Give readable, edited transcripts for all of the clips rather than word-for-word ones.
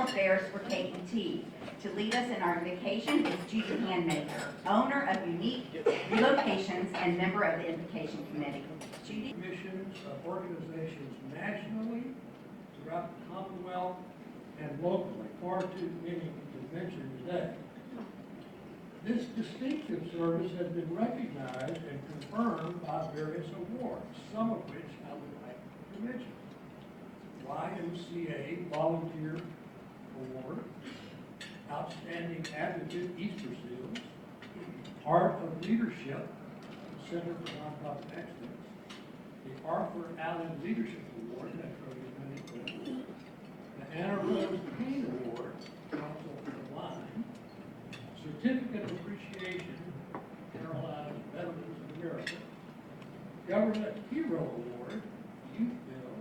affairs for K&T. To lead us in our invocation is Judy Handmaker, owner of Unique Relocations and member of the Invocation Committee. Judy? Missions of organizations nationally, throughout the Commonwealth, and locally, far too many to mention today. This distinctive service has been recognized and confirmed by various awards, some of which I would like to mention. YMCA Volunteer Award, Outstanding Advocate Easter Seals, Art of Leadership, Center for Nonprofit Excellence, the Arthur Allen Leadership Award, Metro United, the Anna Rose Payne Award, Council for the Blind, Certificate of Appreciation, Carolina's Veterans of America, Government Hero Award, Youth Bill,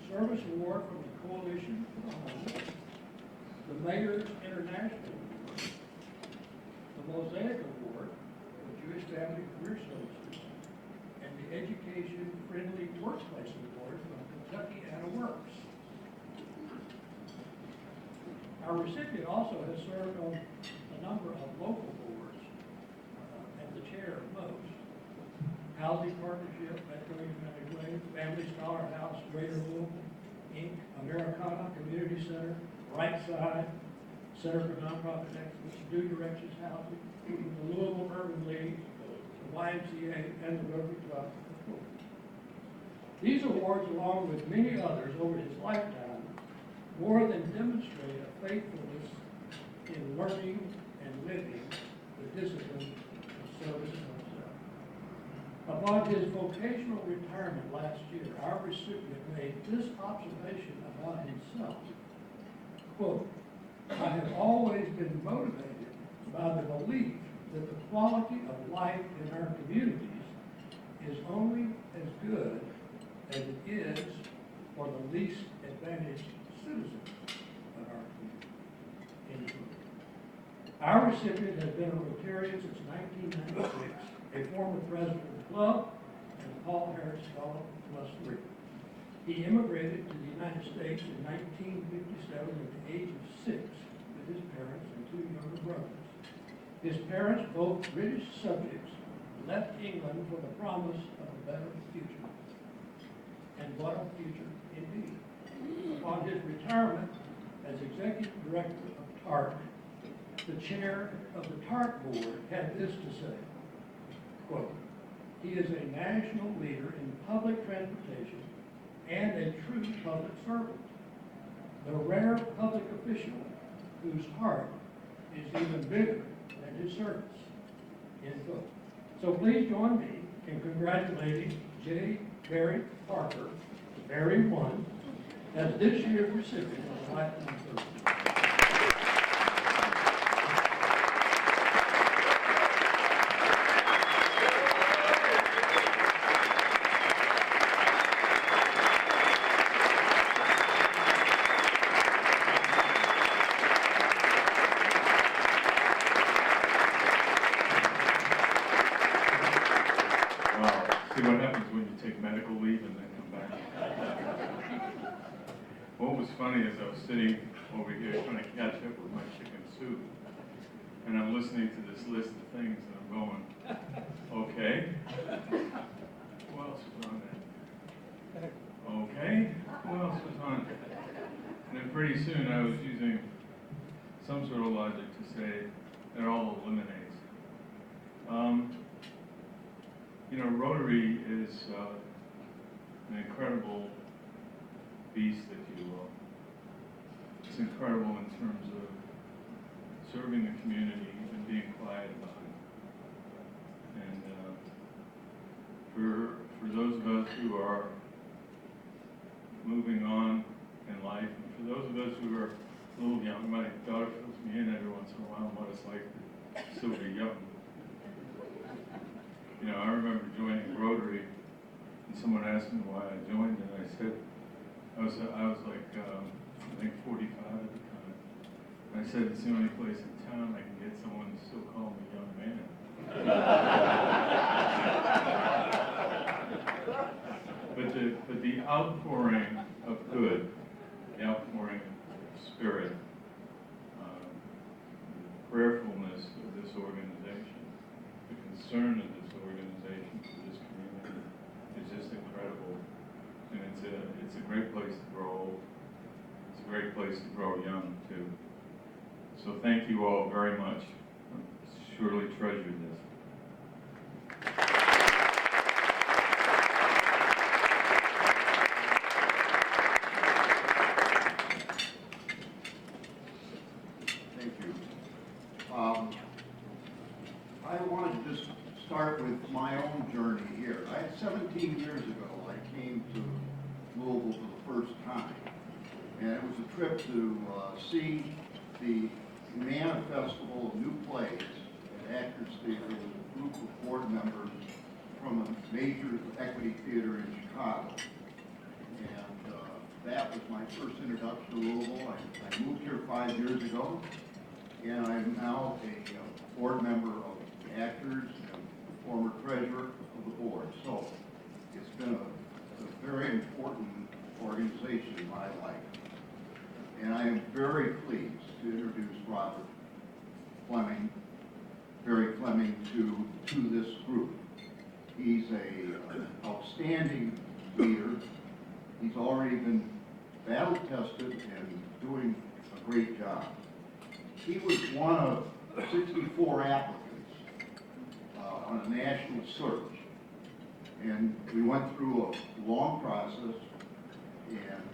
Service Award from the Coalition for the Homeless, the Mayor's International Award, the Mosaic Award for Jewish Family Career Services, and the Education Friendly Workplace Award from Kentucky Anna Works. Our recipient also has served on a number of local boards as the chair of most. Housing Partnership, Metro United Way, Family Scholar House, Greater Louisville, Inc., Americana Community Center, Right Side, Center for Nonprofit Excellence, New Directions Housing, the Louisville Urban League, the YMCA, and the Rotary Club. These awards, along with many others over his lifetime, more than demonstrate a faithfulness in learning and living the discipline of service to himself. Upon his vocational retirement last year, our recipient made this observation about himself. Quote, I have always been motivated by the belief that the quality of life in our communities is only as good as it is for the least advantaged citizens of our community. End quote. Our recipient has been a Rotarian since 1996, a former president of the club, and a Paul Harris Scholar +3. He immigrated to the United States in 1957 at the age of 6 with his parents and 2 younger brothers. His parents, both British subjects, left England for the promise of a better future. And what a future indeed. Upon his retirement as executive director of TARC, the chair of the TARC board had this to say, quote, he is a national leader in public transportation and a true public servant, the rare public official whose heart is even bigger than his service, end quote. So please join me in congratulating J. Barry Parker, Barry 1, as this year's recipient of the Lifetime Service. See what happens when you take medical leave and then come back. What was funny is I was sitting over here trying to catch up with my chicken soup, and I'm listening to this list of things, and I'm going, okay, who else was on that? Okay, who else was on it? And then pretty soon I was using some sort of logic to say it all eliminates. You know, Rotary is an incredible beast, if you will. It's incredible in terms of serving the community and being quiet about it. And for those of us who are moving on in life, and for those of us who are a little young, my daughter fills me in every once in a while on what it's like to still be young. You know, I remember joining Rotary, and someone asked me why I joined, and I said, I was like, I think 45 at the time. And I said, it's the only place in town I can get someone to still call me young man. But the outpouring of good, the outpouring spirit, the prayerfulness of this organization, the concern of this organization for this community is just incredible. And it's a great place to grow old. It's a great place to grow young, too. So thank you all very much. I've surely treasured this. Thank you. I wanted to just start with my own journey here. 17 years ago, I came to Louisville for the first time, and it was a trip to see the Humana Festival of New Plays at Actors Theater with a group of board members from a major equity theater in Chicago. And that was my first introduction to Louisville. I moved here 5 years ago, and I'm now a board member of Actors and former treasurer of the board. So it's been a very important organization in my life. And I am very pleased to introduce Robert Fleming, Barry Fleming, to this group. He's an outstanding leader. He's already been battle tested and doing a great job. He was one of 64 applicants on a national search. And we went through a long process, and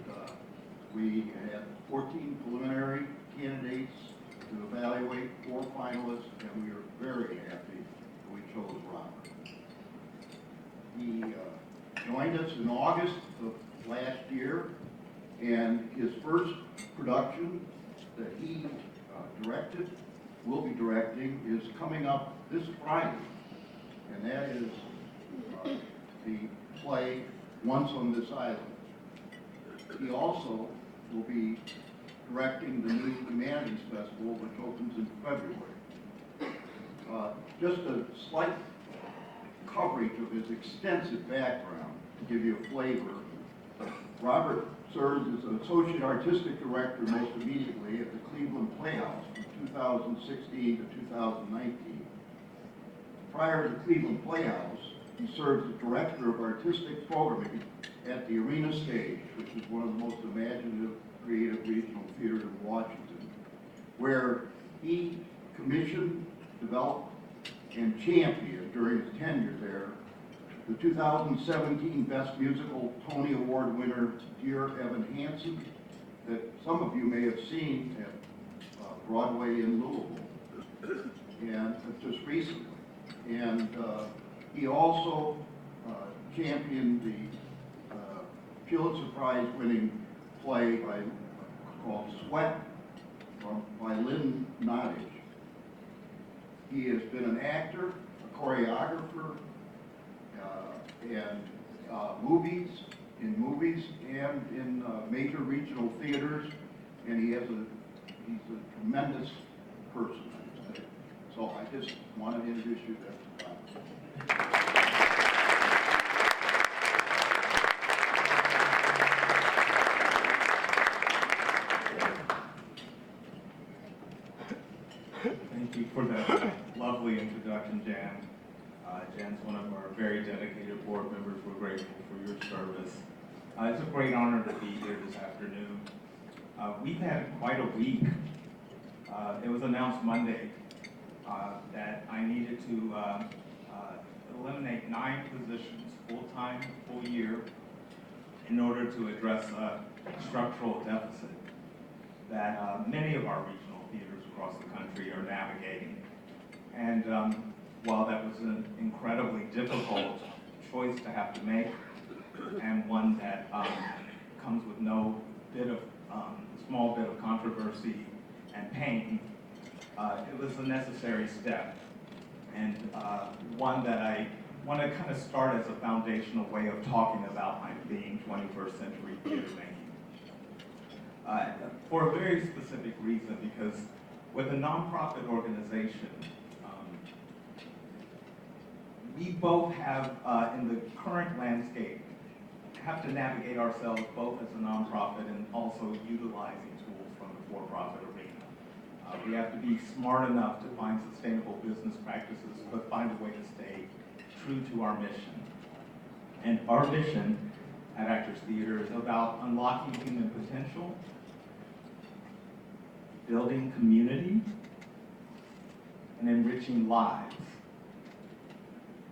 we had 14 preliminary candidates to evaluate, 4 finalists, and we are very happy that we chose Robert. He joined us in August of last year, and his first production that he directed, will be directing, is coming up this Friday, and that is the play Once on This Island. He also will be directing the new Humanities Festival, which opens in February. Just a slight coverage of his extensive background to give you a flavor. Robert served as an Associate Artistic Director most immediately at the Cleveland Playhouse from 2016 to 2019. Prior to the Cleveland Playhouse, he served as Director of Artistic Programming at the Arena Stage, which is one of the most imaginative, creative regional theaters in Washington, where he commissioned, developed, and championed during his tenure there the 2017 Best Musical Tony Award winner, Dear Evan Hansen, that some of you may have seen at Broadway in Louisville, and just recently. And he also championed the Pulitzer Prize winning play called Sweat by Lynn Nottage. He has been an actor, a choreographer, and in movies and in major regional theaters, and he's a tremendous person, I would say. So I just wanted to introduce you to Bob. Thank you for that lovely introduction, Jan. Jan's one of our very dedicated board members. We're grateful for your service. It's a great honor to be here this afternoon. We've had quite a week. It was announced Monday that I needed to eliminate 9 positions, full-time, full year, in order to address a structural deficit that many of our regional theaters across the country are navigating. And while that was an incredibly difficult choice to have to make, and one that comes with no bit of, small bit of controversy and pain, it was a necessary step, and one that I want to kind of start as a foundational way of talking about my being 21st century theater making. For a very specific reason, because with a nonprofit organization, we both have, in the current landscape, have to navigate ourselves both as a nonprofit and also utilizing tools from the nonprofit arena. We have to be smart enough to find sustainable business practices, but find a way to stay true to our mission. And our mission at Actors Theater is about unlocking human potential, building community, and enriching lives.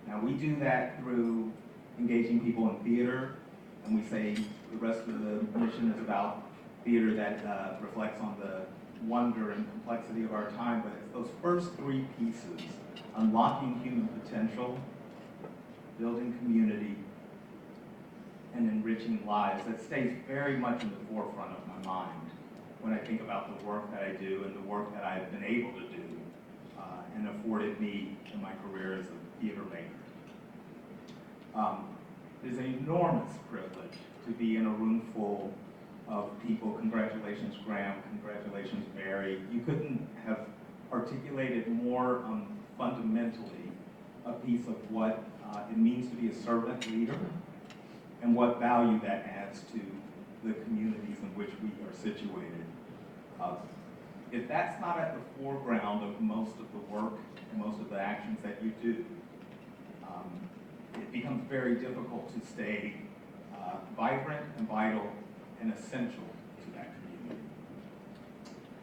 Now, we do that through engaging people in theater, and we say the rest of the mission is about theater that reflects on the wonder and complexity of our time, but it's those first three pieces: unlocking human potential, building community, and enriching lives, that stays very much in the forefront of my mind when I think about the work that I do and the work that I've been able to do and afforded me in my career as a theater maker. It is an enormous privilege to be in a room full of people. Congratulations, Graham. Congratulations, Mary. You couldn't have articulated more fundamentally a piece of what it means to be a servant leader and what value that adds to the communities in which we are situated. If that's not at the foreground of most of the work and most of the actions that you do, it becomes very difficult to stay vibrant and vital and essential to that community.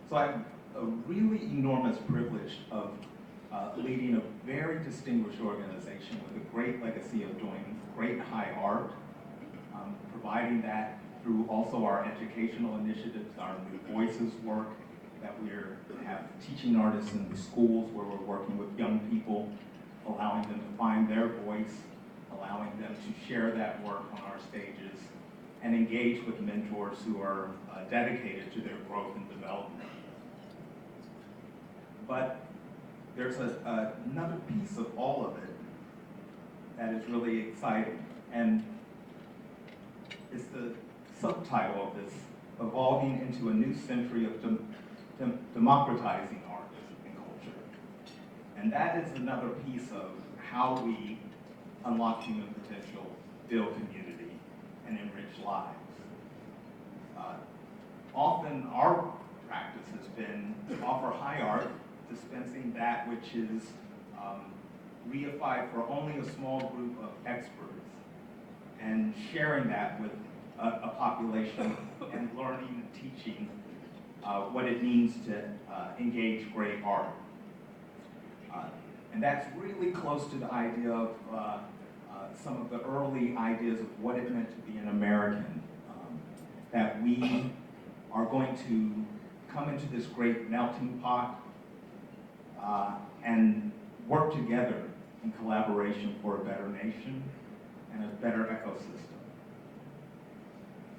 So I have a really enormous privilege of leading a very distinguished organization with a great legacy of doing great high art, providing that through also our educational initiatives, our New Voices work, that we have teaching artists in the schools where we're working with young people, allowing them to find their voice, allowing them to share that work on our stages, and engage with mentors who are dedicated to their growth and development. But there's another piece of all of it that is really exciting, and it's the subtitle of this: evolving into a new century of democratizing art and culture. And that is another piece of how we unlock human potential, build community, and enrich lives. Often our practice has been to offer high art, dispensing that which is reified for only a small group of experts, and sharing that with a population and learning and teaching what it means to engage great art. And that's really close to the idea of some of the early ideas of what it meant to be an American, that we are going to come into this great melting pot and work together in collaboration for a better nation and a better ecosystem.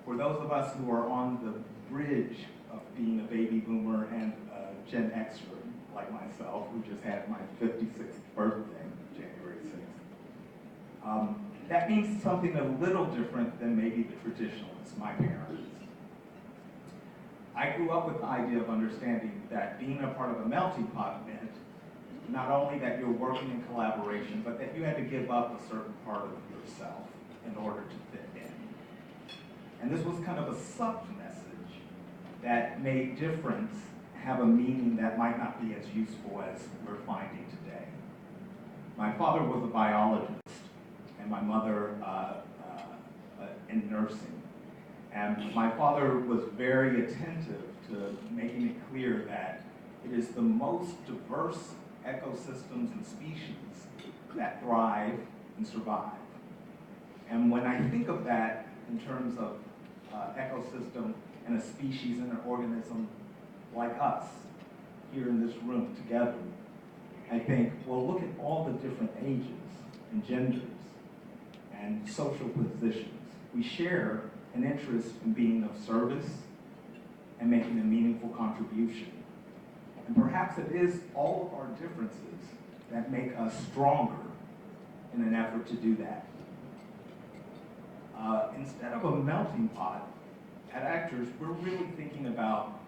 For those of us who are on the bridge of being a baby boomer and a Gen Xer, like myself, who just had my 56th birthday, January 6th, that means something a little different than maybe the traditionalists, my parents. I grew up with the idea of understanding that being a part of a melting pot meant not only that you're working in collaboration, but that you had to give up a certain part of yourself in order to fit in. And this was kind of a sub-message that made difference have a meaning that might not be as useful as we're finding today. My father was a biologist, and my mother in nursing. And my father was very attentive to making it clear that it is the most diverse ecosystems and species that thrive and survive. And when I think of that in terms of ecosystem and a species and an organism like us here in this room together, I think, well, look at all the different ages and genders and social positions. We share an interest in being of service and making a meaningful contribution. And perhaps it is all of our differences that make us stronger in an effort to do that. Instead of a melting pot, at Actors, we're really thinking about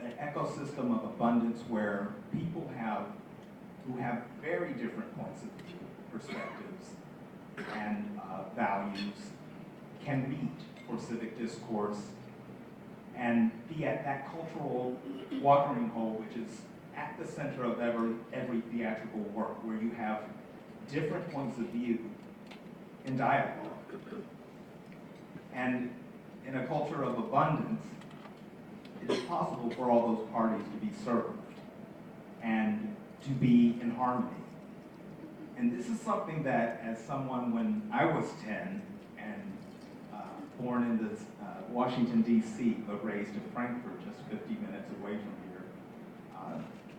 an ecosystem of abundance where people who have very different points of view, perspectives, and values can meet for civic discourse and be at that cultural watering hole, which is at the center of every theatrical work, where you have different points of view in dialogue. And in a culture of abundance, it is possible for all those parties to be served and to be in harmony. And this is something that, as someone when I was 10 and born in this, Washington, D.C., but raised in Frankfurt, just 50 minutes away from here,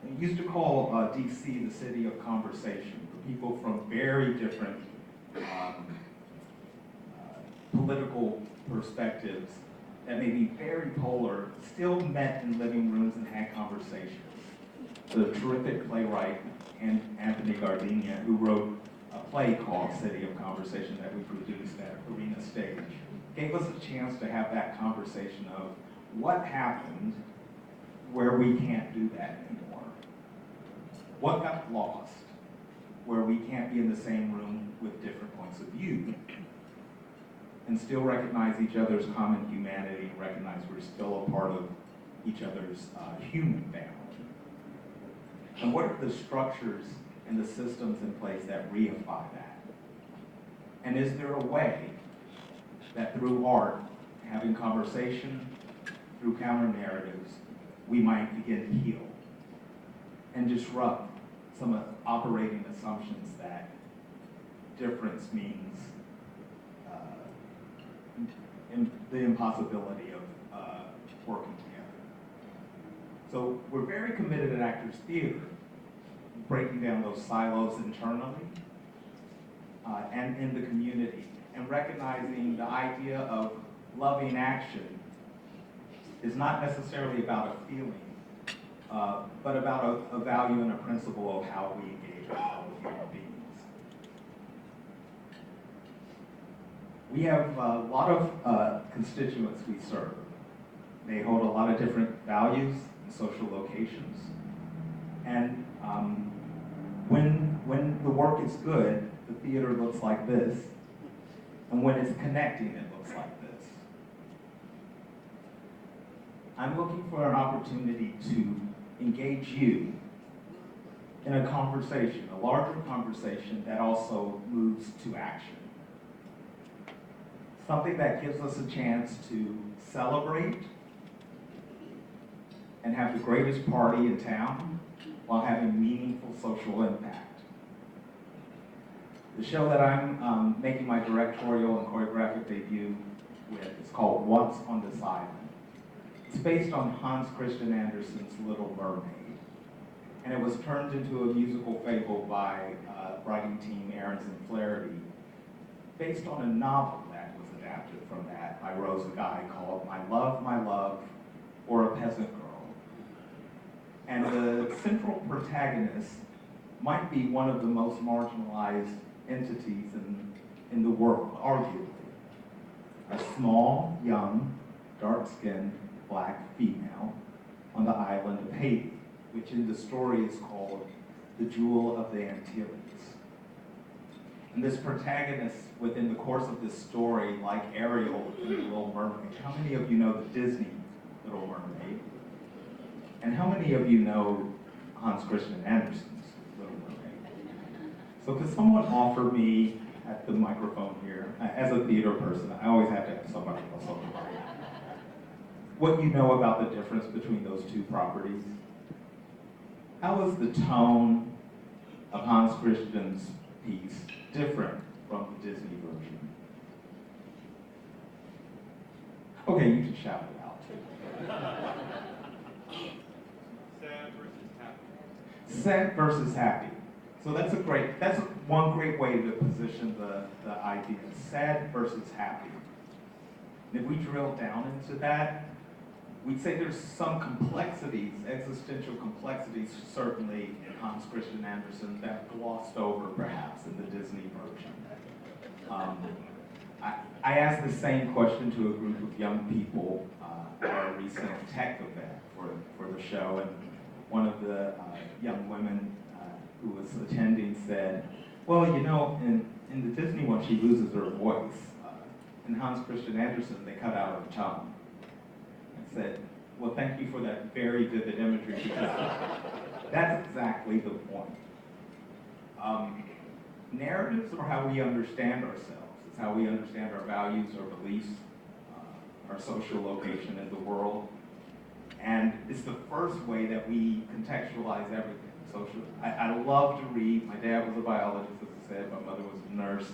I used to call D.C. the city of conversation, for people from very different political perspectives that may be very polar, still met in living rooms and had conversations. The terrific playwright Anthony Gardenia, who wrote a play called City of Conversation that we produced at Arena Stage, gave us a chance to have that conversation of what happened where we can't do that anymore. What got lost where we can't be in the same room with different points of view and still recognize each other's common humanity and recognize we're still a part of each other's human family. And what are the structures and the systems in place that reify that? And is there a way that through art, having conversation, through counter-narratives, we might begin to heal and disrupt some operating assumptions that difference means the impossibility of working together. So we're very committed at Actors Theater, breaking down those silos internally and in the community, and recognizing the idea of loving action is not necessarily about a feeling, but about a value and a principle of how we engage with fellow human beings. We have a lot of constituents we serve. They hold a lot of different values and social locations. And when the work is good, the theater looks like this. And when it's connecting, it looks like this. I'm looking for an opportunity to engage you in a conversation, a larger conversation that also moves to action. Something that gives us a chance to celebrate and have the greatest party in town while having meaningful social impact. The show that I'm making my directorial and choreographic debut with is called Once on This Island. It's based on Hans Christian Andersen's Little Mermaid, and it was turned into a musical fable by writing team Ahrens and Flaherty, based on a novel that was adapted from that by Rosa Guy called My Love, or A Peasant Girl. And the central protagonist might be one of the most marginalized entities in the world, arguably. A small, young, dark-skinned, black female on the island of Haiti, which in the story is called the Jewel of the Antilles. And this protagonist, within the course of this story, like Ariel in The Little Mermaid, how many of you know the Disney Little Mermaid? And how many of you know Hans Christian Andersen's Little Mermaid? So could someone offer me, at the microphone here, as a theater person, I always have to have somebody else on the mic, what you know about the difference between those two properties? How is the tone of Hans Christian's piece different from the Disney version? Okay, you can shout it out too. Sad versus happy. Sad versus happy. So that's one great way to position the idea, sad versus happy. And if we drill down into that, we'd say there's some complexities, existential complexities, certainly in Hans Christian Andersen that glossed over perhaps in the Disney version. I asked the same question to a group of young people at a recent tech event for the show, and one of the young women who was attending said, well, you know, in the Disney one, she loses her voice. In Hans Christian Andersen, they cut out her tongue. I said, well, thank you for that very vivid imagery, because that's exactly the point. Narratives are how we understand ourselves. It's how we understand our values, our beliefs, our social location in the world. And it's the first way that we contextualize everything. I love to read. My dad was a biologist, as I said. My mother was a nurse.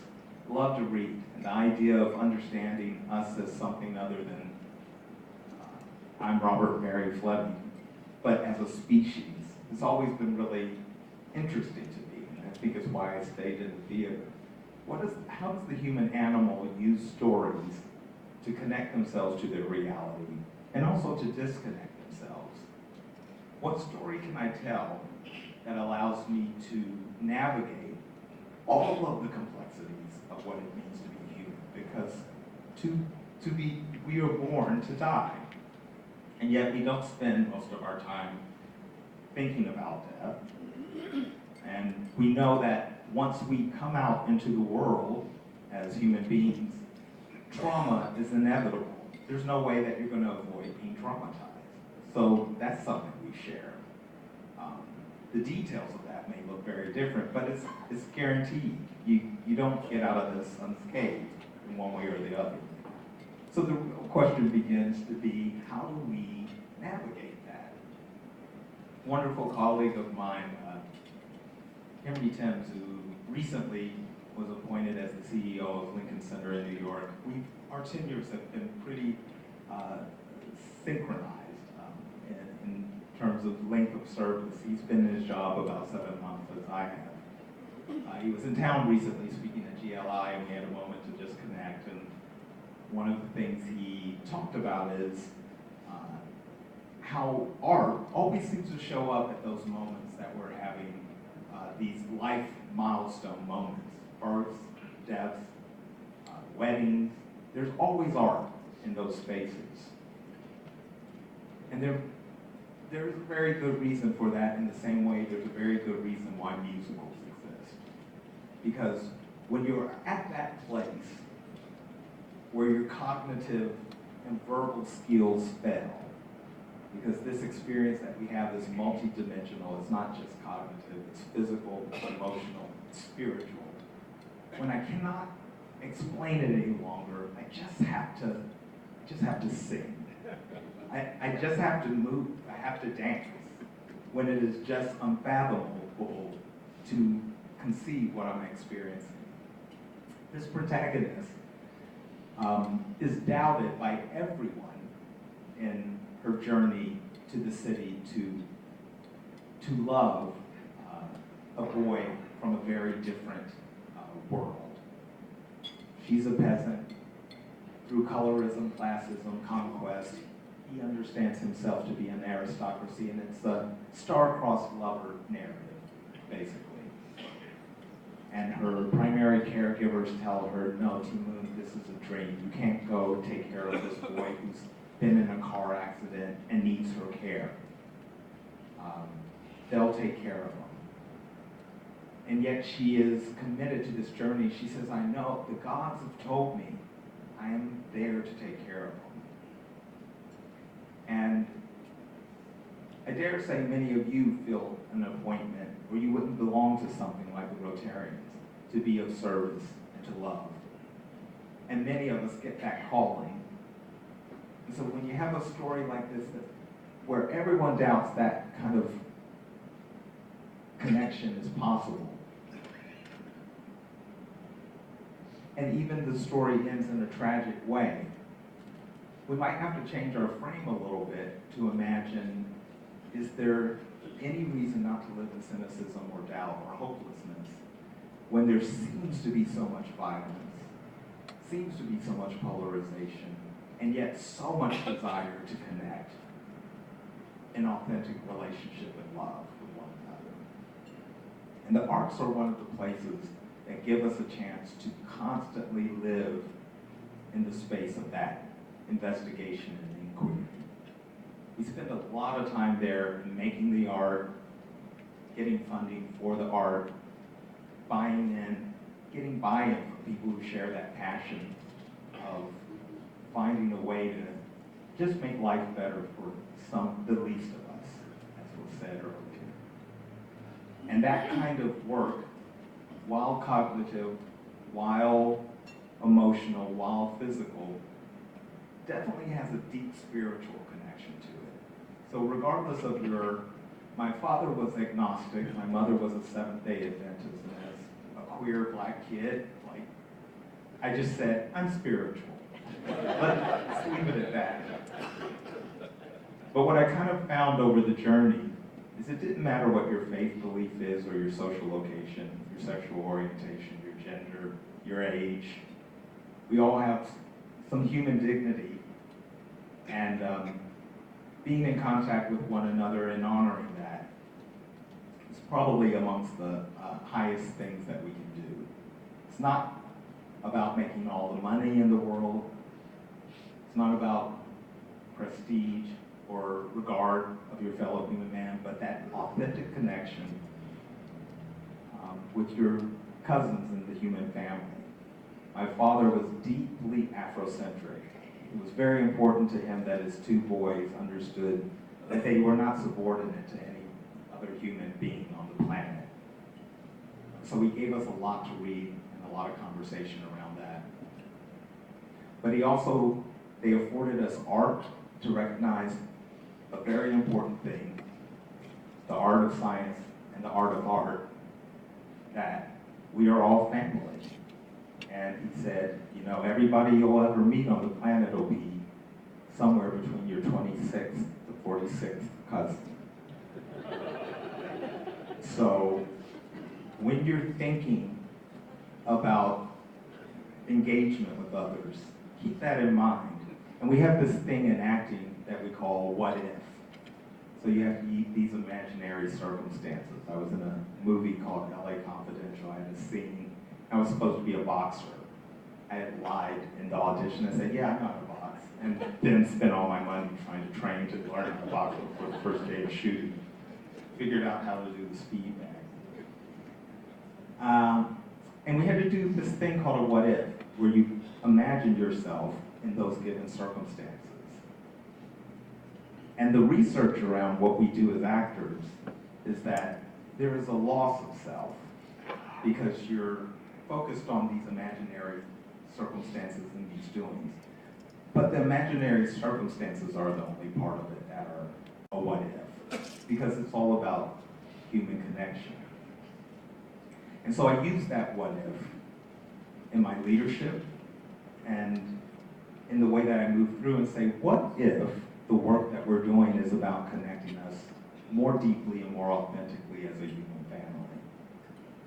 Love to read. And the idea of understanding us as something other than I'm Robert Mary Fleming, but as a species, it's always been really interesting to me. And I think it's why I stayed in the theater. How does the human animal use stories to connect themselves to their reality and also to disconnect themselves? What story can I tell that allows me to navigate all of the complexities of what it means to be human? Because we are born to die, and yet we don't spend most of our time thinking about death. And we know that once we come out into the world as human beings, trauma is inevitable. There's no way that you're going to avoid being traumatized. So that's something we share. The details of that may look very different, but it's guaranteed. You don't get out of this unscathed in one way or the other. So the real question begins to be, how do we navigate that? A wonderful colleague of mine, Henry Timms, who recently was appointed as the CEO of Lincoln Center in New York, our tenures have been pretty synchronized in terms of length of service. He's been in his job about 7 months, as I have. He was in town recently speaking at GLI, and we had a moment to just connect. And one of the things he talked about is how art always seems to show up at those moments that we're having these life milestone moments, births, deaths, weddings. There's always art in those spaces. And there's a very good reason for that, in the same way there's a very good reason why musicals exist. Because when you're at that place where your cognitive and verbal skills fail, because this experience that we have is multidimensional, it's not just cognitive, it's physical, it's emotional, it's spiritual. When I cannot explain it any longer, I just have to sing. I just have to move, I have to dance, when it is just unfathomable to conceive what I'm experiencing. This protagonist is doubted by everyone in her journey to the city to love a boy from a very different world. She's a peasant. Through colorism, classism, conquest, he understands himself to be an aristocracy, and it's a star-crossed lover narrative, basically. And her primary caregivers tell her, no, Timoon, this is a dream. You can't go take care of this boy who's been in a car accident and needs her care. They'll take care of him. And yet she is committed to this journey. She says, I know, the gods have told me I am there to take care of him. And I dare say many of you feel an appointment where you wouldn't belong to something like the Rotarians, to be of service and to love. And many of us get that calling. And so when you have a story like this where everyone doubts that kind of connection is possible, and even the story ends in a tragic way, we might have to change our frame a little bit to imagine, is there any reason not to live in cynicism or doubt or hopelessness when there seems to be so much violence, seems to be so much polarization, and yet so much desire to connect in authentic relationship and love with one another? And the arts are one of the places that give us a chance to constantly live in the space of that investigation and inquiry. We spend a lot of time there making the art, getting funding for the art, buying in, getting buy-in from people who share that passion of finding a way just make life better for the least of us, as was said earlier. And that kind of work, while cognitive, while emotional, while physical, definitely has a deep spiritual connection to it. So regardless of my father was agnostic, my mother was a Seventh-day Adventist, and as a queer black kid, like, I just said, I'm spiritual. Let's leave it at that. But what I kind of found over the journey is it didn't matter what your faith belief is or your social location, your sexual orientation, your gender, your age. We all have some human dignity, and being in contact with one another and honoring that is probably amongst the highest things that we can do. It's not about making all the money in the world. It's not about prestige or regard of your fellow human man, but that authentic connection with your cousins in the human family. My father was deeply Afrocentric. It was very important to him that his two boys understood that they were not subordinate to any other human being on the planet. So he gave us a lot to read and a lot of conversation around that. But they afforded us art to recognize a very important thing, the art of science and the art of art, that we are all family. And he said, you know, everybody you'll ever meet on the planet will be somewhere between your 26th to 46th cousin. So when you're thinking about engagement with others, keep that in mind. And we have this thing in acting that we call what if. So you have these imaginary circumstances. I was in a movie called LA Confidential. I had a scene. I was supposed to be a boxer. I had lied in the audition. I said, yeah, I'm not a box. And then spent all my money trying to train to learn how to box before the first day of shooting. Figured out how to do the speed bag. And we had to do this thing called a what if, where you imagine yourself in those given circumstances. And the research around what we do as actors is that there is a loss of self because you're focused on these imaginary circumstances and these doings. But the imaginary circumstances are the only part of it that are a what if, because it's all about human connection. And so I use that what if in my leadership and in the way that I move through and say, what if the work that we're doing is about connecting us more deeply and more authentically as a human family?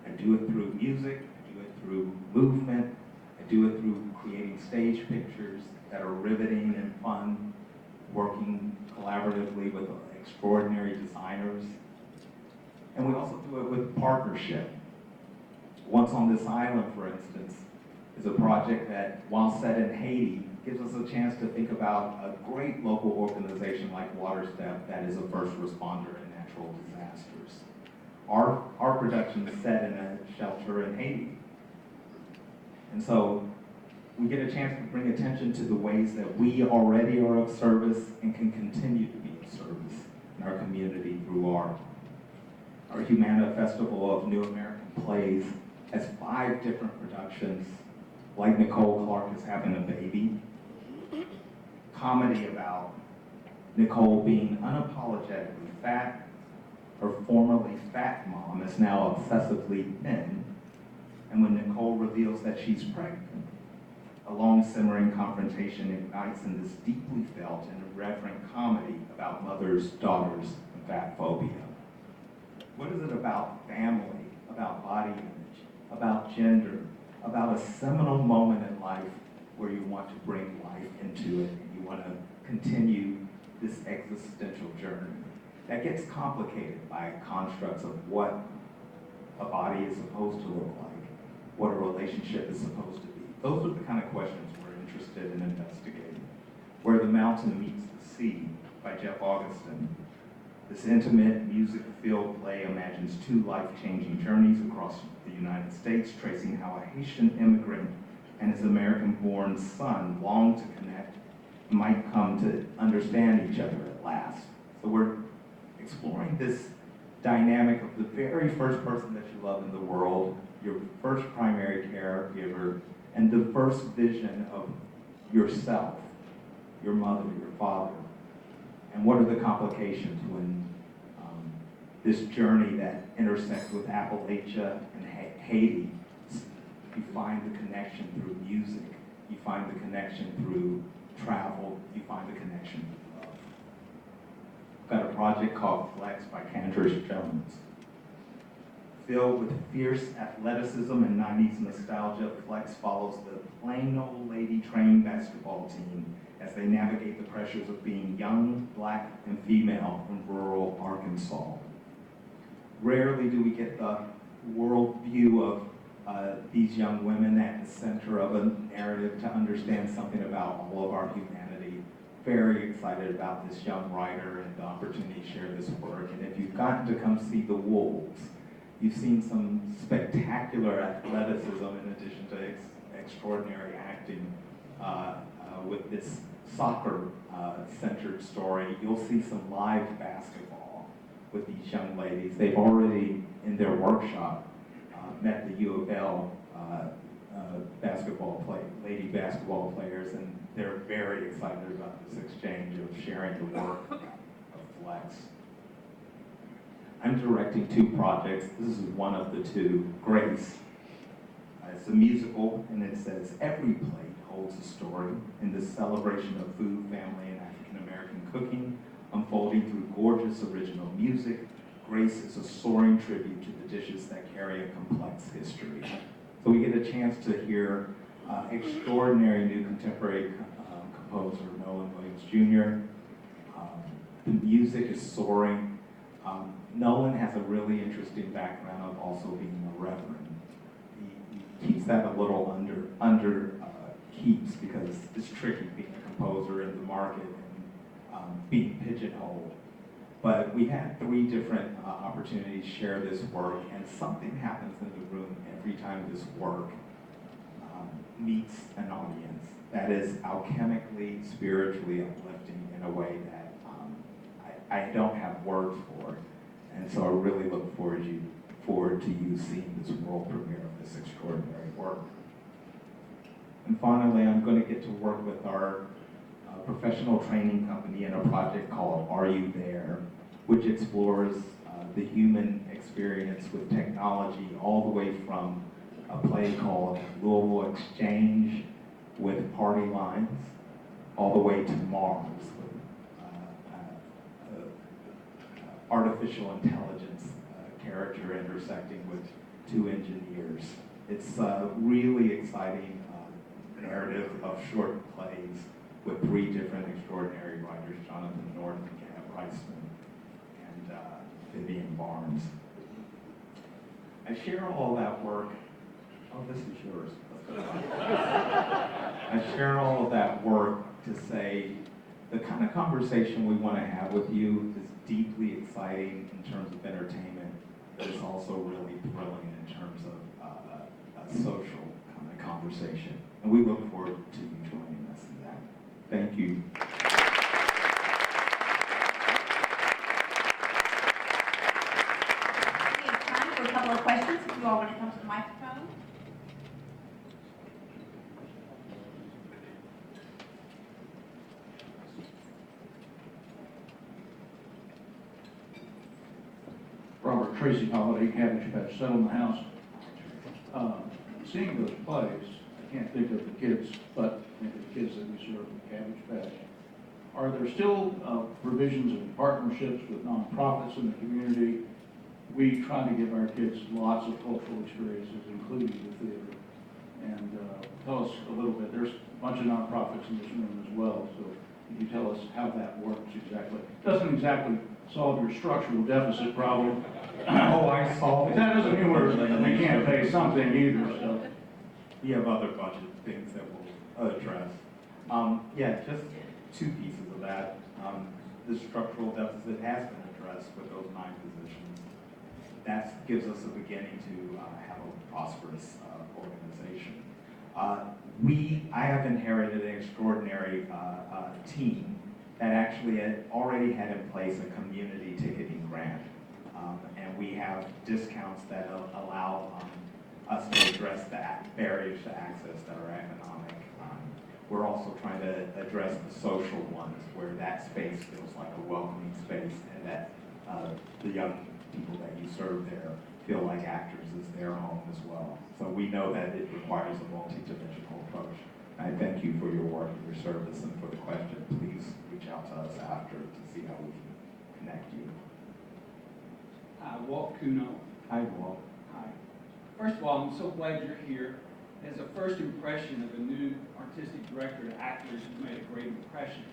I do it through music, I do it through movement, I do it through creating stage pictures that are riveting and fun, working collaboratively with extraordinary designers. And we also do it with partnership. Once on This Island, for instance, is a project that, while set in Haiti, gives us a chance to think about a great local organization like WaterStep that is a first responder in natural disasters. Our production is set in a shelter in Haiti. And so we get a chance to bring attention to the ways that we already are of service and can continue to be of service in our community through art. Our Humana Festival of New American Plays has 5 different productions, like Nicole Clark is having a baby. Comedy about Nicole being unapologetically fat. Her formerly fat mom is now obsessively thin. And when Nicole reveals that she's pregnant, a long simmering confrontation ignites in this deeply felt and irreverent comedy about mothers, daughters, and fat phobia. What is it about family, about body image, about gender, about a seminal moment in life where you want to bring life into it and you want to continue this existential journey that gets complicated by constructs of what a body is supposed to look like, what a relationship is supposed to be. Those are the kind of questions we're interested in investigating. Where the Mountain Meets the Sea by Jeff Augustin. This intimate, music-filled play imagines 2 life-changing journeys across the United States, tracing how a Haitian immigrant and his American-born son long to connect might come to understand each other at last. So we're exploring this dynamic of the very first person that you love in the world, your first primary caregiver, and the first vision of yourself, your mother, your father, and what are the complications when this journey that intersects with Appalachia and Haiti, you find the connection through music, you find the connection through travel, you find the connection through love. I've got a project called Flex by Cantor's Jones. Filled with fierce athleticism and 90s nostalgia, Flex follows the plain old lady trained basketball team as they navigate the pressures of being young, black, and female in rural Arkansas. Rarely do we get the world view of these young women at the center of a narrative to understand something about all of our humanity. Very excited about this young writer and the opportunity to share this work. And if you've gotten to come see the Wolves, you've seen some spectacular athleticism in addition to extraordinary acting with this soccer-centered story. You'll see some live basketball with these young ladies. They've already, in their workshop, met the U of L lady basketball players, and they're very excited about this exchange of sharing the work of Flex. I'm directing 2 projects. This is one of the 2, Grace. It's a musical, and it says, every plate holds a story in this celebration of food, family, and African-American cooking, unfolding through gorgeous original music. Grace is a soaring tribute to the dishes that carry a complex history. So we get a chance to hear extraordinary new contemporary composer Nolan Williams Jr. The music is soaring. Nolan has a really interesting background of also being a reverend. He keeps that a little under keeps because it's tricky being a composer in the market and being pigeonholed. But we had 3 different opportunities to share this work, and something happens in the room every time this work meets an audience that is alchemically, spiritually uplifting in a way that I don't have words for. And so I really look forward to you seeing this world premiere of this extraordinary work. And finally, I'm going to get to work with our professional training company in a project called Are You There?, which explores the human experience with technology all the way from a play called Louisville Exchange with party lines, all the way to Mars with artificial intelligence character intersecting with 2 engineers. It's a really exciting narrative of short plays with 3 different extraordinary writers, Jonathan North, Gab Reisman, and Vivian Barnes. I share all that work. Oh, this is yours. I share all of that work to say the kind of conversation we want to have with you is deeply exciting in terms of entertainment, but it's also really thrilling in terms of a social kind of conversation. And we look forward to you joining us in that. Thank you. We have time for a couple of questions if you all want to come to the microphone. Robert Tracy Holiday, Cabbage Patch, Settlement House. Seeing those plays, I can't think of the kids, but think of the kids that we serve in Cabbage Patch. Are there still provisions and partnerships with nonprofits in the community? We try to give our kids lots of cultural experiences, including the theater. And tell us a little bit. There's a bunch of nonprofits in this room as well, so can you tell us how that works exactly? Doesn't exactly solve your structural deficit problem. Oh, I saw it. That doesn't mean we can't pay something either, so. We have other budget things that we'll address. Yeah, just 2 pieces of that. The structural deficit has been addressed with those 9 positions. That gives us a beginning to have a prosperous organization. I have inherited an extraordinary team that actually already had in place a community ticketing grant. And we have discounts that allow us to address the barriers to access that are economic. We're also trying to address the social ones where that space feels like a welcoming space, and that the young people that you serve there feel like Actors is their home as well. So we know that it requires a multi-dimensional approach. I thank you for your work and your service, and for the question, please reach out to us after to see how we can connect you. Walt Kuno. Hi, Walt. Hi. First of all, I'm so glad you're here. As a first impression of a new artistic director to Actors, you've made a great impression.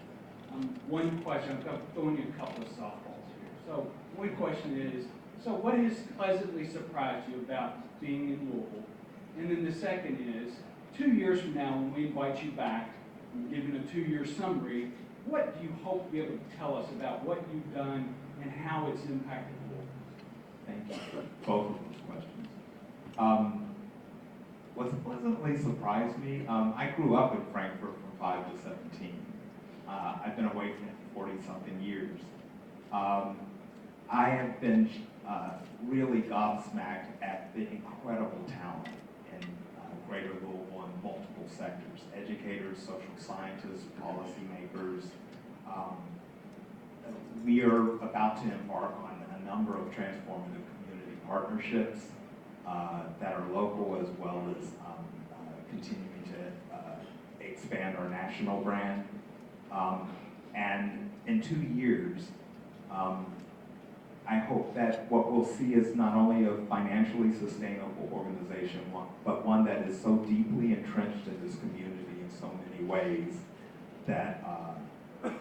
One question, I'm throwing you a couple of softballs here. So one question is, so what has pleasantly surprised you about being in Louisville? And then the second is, 2 years from now, when we invite you back and give a 2-year summary, what do you hope to be able to tell us about what you've done and how it's impacted Louisville? Thank you for both of those questions. What's pleasantly surprised me, I grew up in Frankfurt from 5 to 17. I've been away from it for 40-something years. I have been really gobsmacked at the incredible talent in Greater Louisville in multiple sectors: educators, social scientists, policymakers. We are about to embark on a number of transformative community partnerships that are local, as well as continuing to expand our national brand. And in 2 years, I hope that what we'll see is not only a financially sustainable organization, but one that is so deeply entrenched in this community in so many ways that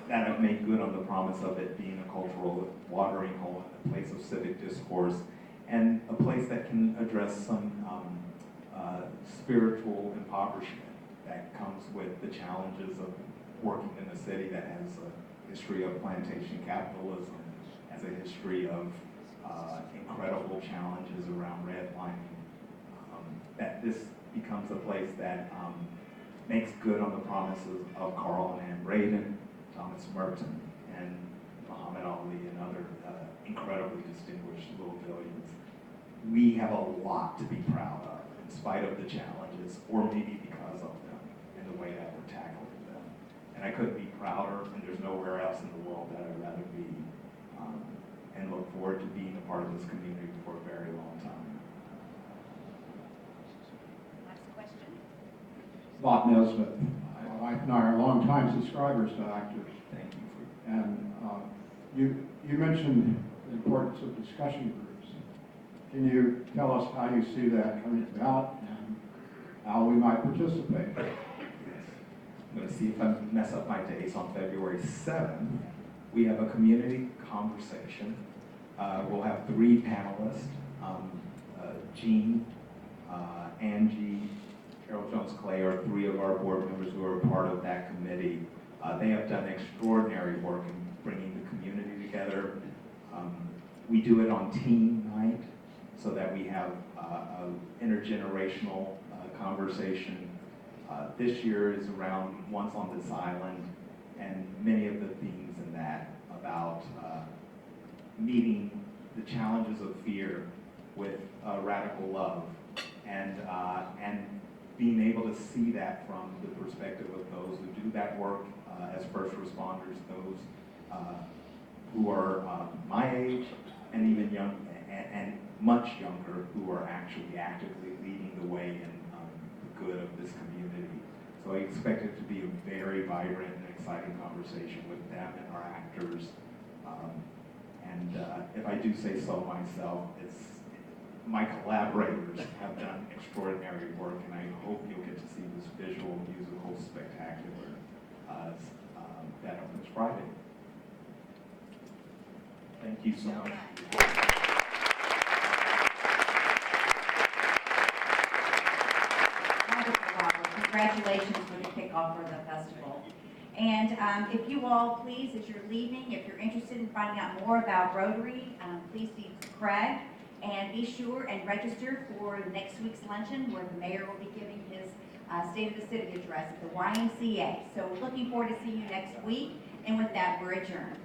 that have made good on the promise of it being a cultural watering hole and a place of civic discourse, and a place that can address some spiritual impoverishment that comes with the challenges of working in a city that has a history of plantation capitalism, has a history of incredible challenges around redlining. That this becomes a place that makes good on the promises of Carl and Ann Braden, Thomas Merton, and Muhammad Ali, and other incredibly distinguished Louisvillians. We have a lot to be proud of, in spite of the challenges, or maybe because of them, and the way that we're tackling them. And I couldn't be prouder, and there's nowhere else in the world that I'd rather be, and look forward to being a part of this community for a very long time. Last question. Bob Nesbitt. My wife and I are longtime subscribers to Actors. Thank you for And you mentioned the importance of discussion groups. Can you tell us how you see that coming about and how we might participate? I'm going to see if I mess up my dates. On February 7th, we have a community conversation. We'll have 3 panelists, Jean, Angie, Carol Jones-Clay are 3 of our board members who are a part of that committee. They have done extraordinary work in bringing the community together. We do it on team night so that we have an intergenerational conversation. This year is around Once on This Island, and many of the themes in that about meeting the challenges of fear with radical love, and being able to see that from the perspective of those who do that work as first responders, those who are my age and even young and much younger, who are actually actively leading the way in the good of this community. So I expect it to be a very vibrant and exciting conversation with them and our actors. And if I do say so myself, my collaborators have done extraordinary work, and I hope you'll get to see this visual, musical spectacular that opens Friday. Thank you so much. Wonderful, Robert. Congratulations for the kickoff for the festival. And if you all, please, as you're leaving, if you're interested in finding out more about Rotary, please see Craig, and be sure and register for next week's luncheon, where the mayor will be giving his State of the City address at the YMCA. So looking forward to seeing you next week, and with that, we're adjourned.